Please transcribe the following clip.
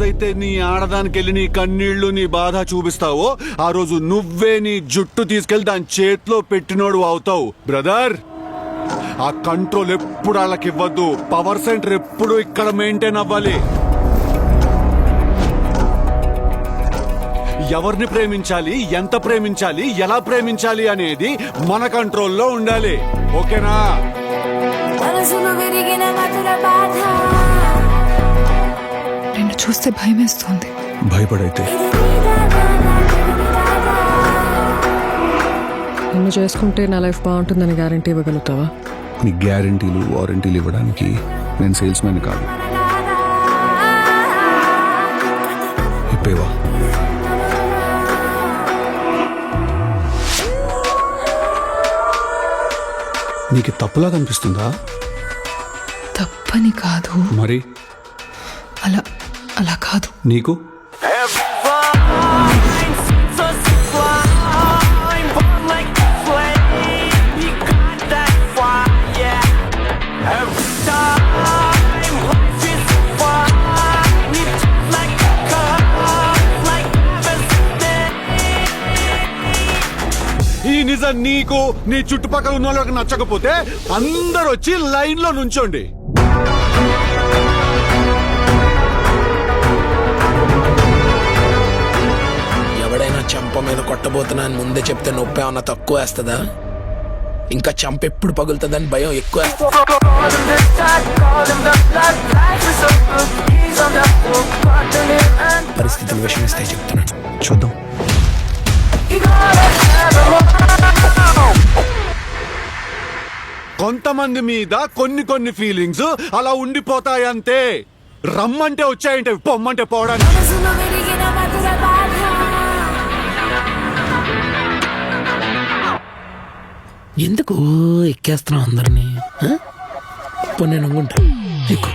రోజైతే నీ ఆడదానికి వెళ్ళి నీ కన్నీళ్లు నీ బాధ చూపిస్తావో ఆ రోజు నువ్వే నీ జుట్టు తీసుకెళ్లి దాని చేతిలో పెట్టినోడు అవుతావు బ్రదర్. ఆ కంట్రోల్ ఎప్పుడు వాళ్ళకి ఇవ్వద్దు. పవర్ సెంటర్ ఎప్పుడు ఇక్కడ మెయింటైన్ అవ్వాలి. ఎవరిని ప్రేమించాలి, ఎంత ప్రేమించాలి, ఎలా ప్రేమించాలి అనేది మన కంట్రోల్లో ఉండాలి. ఓకేనా? నిన్ను చూస్తే భయమేస్తుంది. భయపడైతే నిన్ను చేసుకుంటే నా లైఫ్ బాగుంటుందని గ్యారంటీ ఇవ్వగలుగుతావా? నీ గ్యారంటీలు వారంటీలు ఇవ్వడానికి నేను సేల్స్ మ్యాన్ కాదు. ఇప్పేవా? నీకు తప్పులా కనిపిస్తుందా? తప్పని కాదు. మరి అలా అలా కాదు. నీకు ఈ నిజం నీకు నీ చుట్టుపక్కల ఉన్న వాళ్ళకి నచ్చకపోతే అందరూ వచ్చి లైన్ లో నుంచోండి. ఎవడైనా చంప మీద కొట్టబోతున్నా అని ముందే చెప్తే నొప్పి ఏమన్నా తక్కువ వేస్తుందా? ఇంకా చంప ఎప్పుడు పగులుతుందని భయం ఎక్కువ. పరిస్థితులు విషమిస్తే చెప్తున్నాను, చూద్దాం. కొంతమంది మీద కొన్ని ఫీలింగ్స్ అలా ఉండిపోతాయంతే. రమ్మంటే వచ్చాయంటే పొమ్మంటే పోవడానికి. ఎందుకు ఎక్కేస్తున్నావు అందరినీ? నేను అనుకుంటా ఎక్కువ